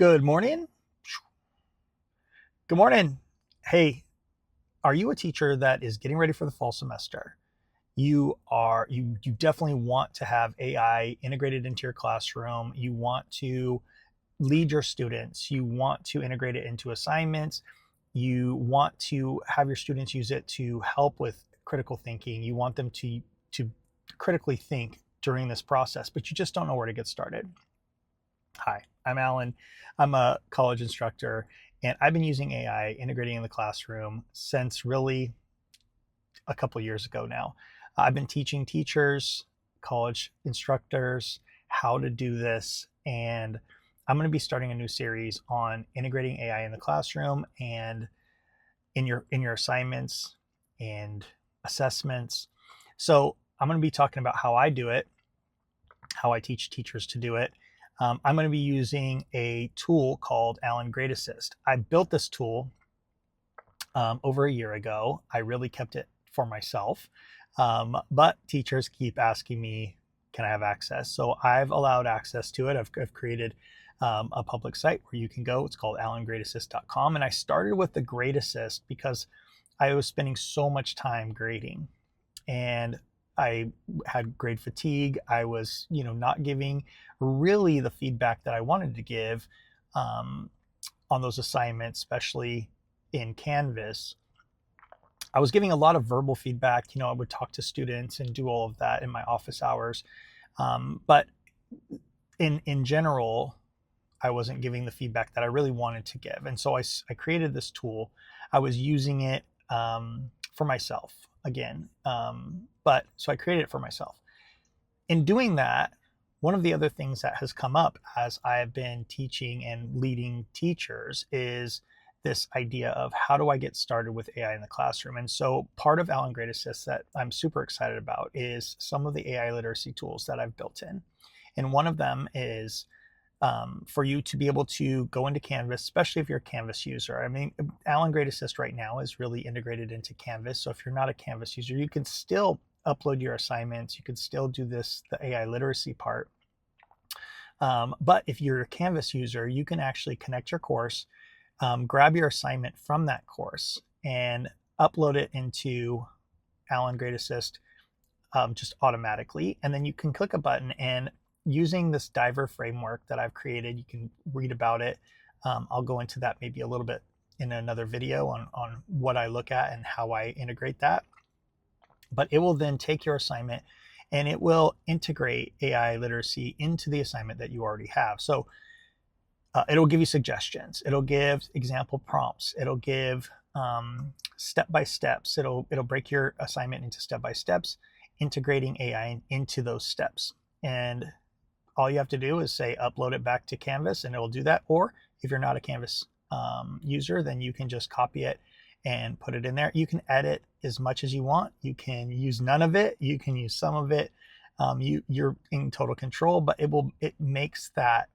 Good morning. Good morning. Hey, are you a teacher that is getting ready for the fall semester? You definitely want to have AI integrated into your classroom. You want to lead your students. You want to integrate it into assignments. You want to have your students use it to help with critical thinking. You want them to critically think during this process, but you just don't know where to get started. Hi, I'm Alan. I'm a college instructor, and I've been using AI integrating in the classroom since really a couple years ago now. I've been teaching teachers, college instructors how to do this, and I'm going to be starting a new series on integrating AI in the classroom and in your assignments and assessments. So I'm going to be talking about how I do it, how I teach teachers to do it. I'm going to be using a tool called Allen Grade Assist. I built this tool over a year ago. I really kept it for myself, but teachers keep asking me, can I have access? So I've allowed access to it. I've created a public site where you can go. It's called allengradeassist.com. And I started with the Grade Assist because I was spending so much time grading, and I had grade fatigue. I was, not giving really the feedback that I wanted to give um, on those assignments, especially in Canvas. I was giving a lot of verbal feedback. I would talk to students and do all of that in my office hours. But in general, I wasn't giving the feedback that I really wanted to give. And so I created this tool. I was using it for myself again. But so I created it for myself. In doing that, one of the other things that has come up as I have been teaching and leading teachers is this idea of how do I get started with AI in the classroom? And so part of Allen Grade Assist that I'm super excited about is some of the AI literacy tools that I've built in. And one of them is for you to be able to go into Canvas, especially if you're a Canvas user. I mean, Allen Grade Assist right now is really integrated into Canvas. So if you're not a Canvas user, you can still upload your assignments. You can still do the AI literacy part. But if you're a Canvas user, you can actually connect your course, grab your assignment from that course, and upload it into Allen Grade Assist just automatically. And then you can click a button, and using this diver framework that I've created, you can read about it. I'll go into that maybe a little bit in another video on what I look at and how I integrate that. But it will then take your assignment and it will integrate AI literacy into the assignment that you already have. So it'll give you suggestions. It'll give example prompts. It'll give step by steps. It'll break your assignment into step by steps, integrating AI into those steps. And all you have to do is say upload it back to Canvas, and it will do that. Or if you're not a Canvas user, then you can just copy it and put it in there. You can edit as much as you want. You can use none of it. You can use some of it. You're in total control, but it makes that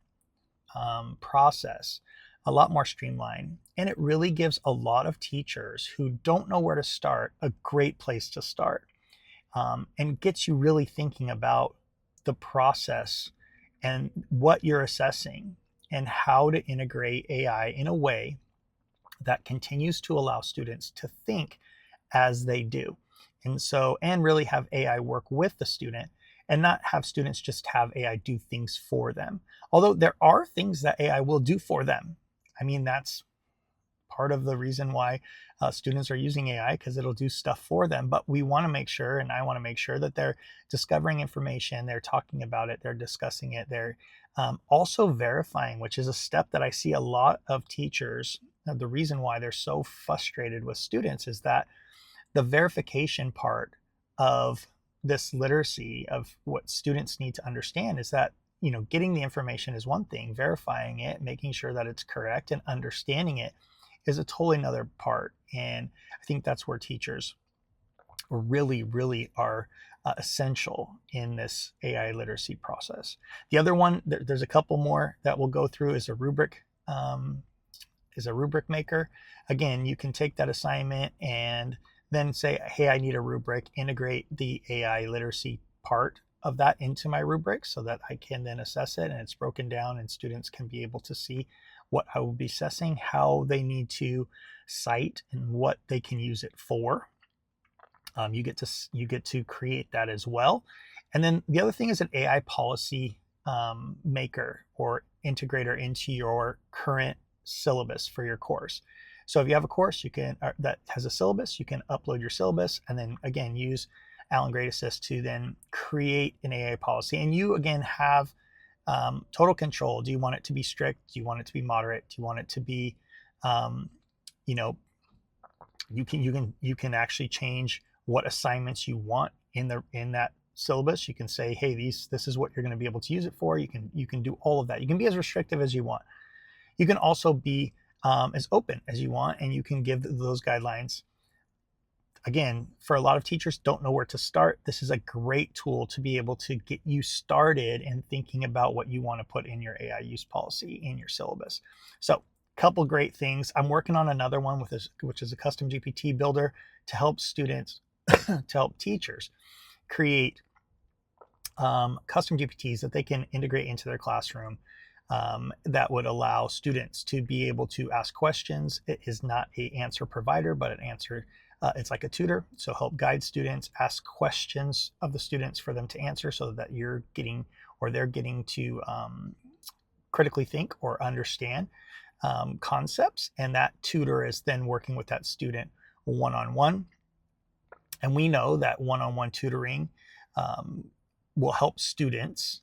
process a lot more streamlined. And it really gives a lot of teachers who don't know where to start a great place to start, and gets you really thinking about the process and what you're assessing and how to integrate AI in a way that continues to allow students to think as they do. And really have AI work with the student and not have students just have AI do things for them. Although there are things that AI will do for them. I mean, that's part of the reason why students are using AI, because it'll do stuff for them. But we want to make sure, and I want to make sure, that they're discovering information, they're talking about it, they're discussing it, they're also verifying, which is a step that I see a lot of teachers. The reason why they're so frustrated with students is that the verification part of this literacy of what students need to understand is that getting the information is one thing, verifying it, making sure that it's correct, and understanding it is a totally another part. And I think that's where teachers really, really are essential in this AI literacy process. The other one, there's a couple more that we'll go through, is a rubric. Is a rubric maker. Again, you can take that assignment and then say, hey, I need a rubric, integrate the AI literacy part of that into my rubric so that I can then assess it, and it's broken down and students can be able to see what I will be assessing, how they need to cite, and what they can use it for. You get to create that as well. And then the other thing is an AI policy maker or integrator into your current syllabus for your course. So if you have a course that has a syllabus, you can upload your syllabus and then again use Allen Grade Assist to then create an AI policy. And you again have total control. Do you want it to be strict? Do you want it to be moderate? Do you want it to be, you know, you can actually change what assignments you want in that syllabus. You can say, hey, this is what you're going to be able to use it for. You can do all of that. You can be as restrictive as you want. You can also be as open as you want, and you can give those guidelines. Again, for a lot of teachers don't know where to start, this is a great tool to be able to get you started in thinking about what you want to put in your AI use policy in your syllabus. So couple great things. I'm working on another one which is a custom GPT builder to help students, to help teachers create custom GPTs that they can integrate into their classroom that would allow students to be able to ask questions. It is not an answer provider, but an answer. It's like a tutor, so help guide students, ask questions of the students for them to answer, so that they're getting to critically think or understand concepts, and that tutor is then working with that student one-on-one. And we know that one-on-one tutoring will help students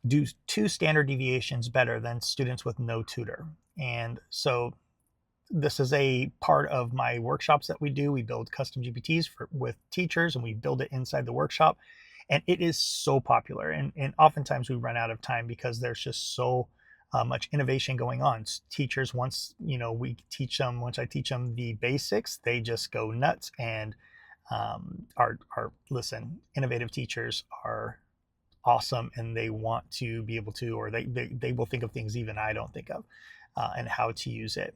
do 2 standard deviations better than students with no tutor. And so this is a part of my workshops that we do. We build custom GPTs with teachers, and we build it inside the workshop. And it is so popular. And oftentimes we run out of time because there's just so much innovation going on. Teachers, once I teach them the basics, they just go nuts. And listen, innovative teachers are awesome, and they want to be able to, or they will think of things even I don't think of, and how to use it.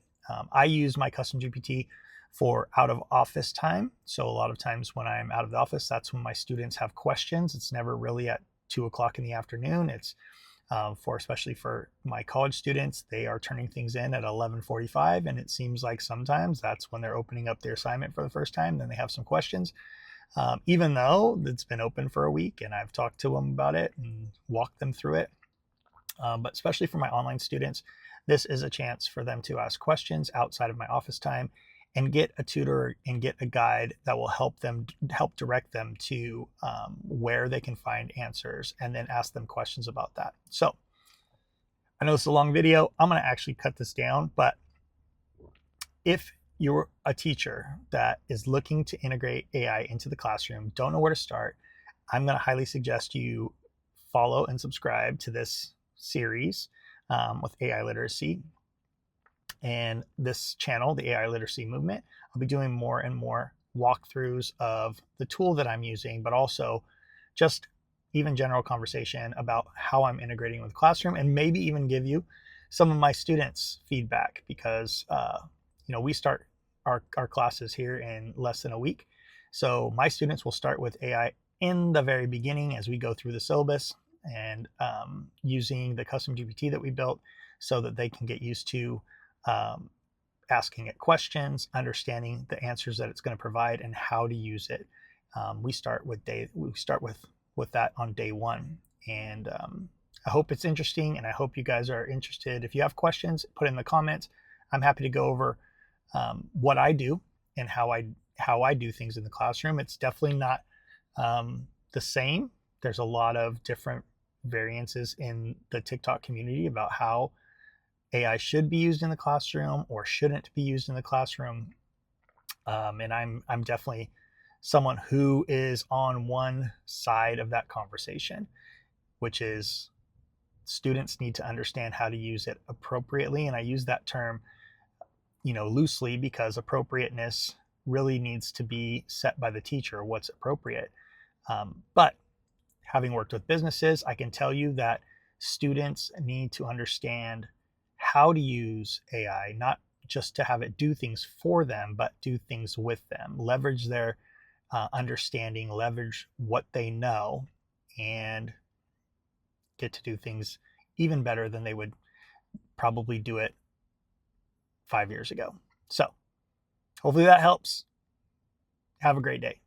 I use my custom GPT for out of office time. So a lot of times when I'm out of the office, that's when my students have questions. It's never really at 2:00 in the afternoon. It's especially for my college students, they are turning things in at 11:45, and it seems like sometimes that's when they're opening up their assignment for the first time. Then they have some questions, even though it's been open for a week and I've talked to them about it and walked them through it. But especially for my online students, this is a chance for them to ask questions outside of my office time and get a tutor and get a guide that will help direct them to where they can find answers, and then ask them questions about that. So I know it's a long video. I'm going to actually cut this down, but if you're a teacher that is looking to integrate AI into the classroom, don't know where to start, I'm going to highly suggest you follow and subscribe to this series with AI literacy and this channel, the AI literacy movement. I'll be doing more and more walkthroughs of the tool that I'm using, but also just even general conversation about how I'm integrating with the classroom, and maybe even give you some of my students' feedback, because we start our classes here in less than a week. So my students will start with AI in the very beginning as we go through the syllabus, and using the custom GPT that we built, so that they can get used to asking it questions, understanding the answers that it's going to provide, and how to use it. We start with that on day 1, and I hope it's interesting, and I hope you guys are interested. If you have questions, put in the comments. I'm happy to go over what I do and how I do things in the classroom. It's definitely not the same. There's a lot of different variances in the TikTok community about how AI should be used in the classroom or shouldn't be used in the classroom. And I'm definitely someone who is on one side of that conversation, which is students need to understand how to use it appropriately. And I use that term, loosely, because appropriateness really needs to be set by the teacher, what's appropriate. But having worked with businesses, I can tell you that students need to understand how to use AI, not just to have it do things for them, but do things with them, leverage their understanding, leverage what they know, and get to do things even better than they would probably do it 5 years ago. So hopefully that helps. Have a great day.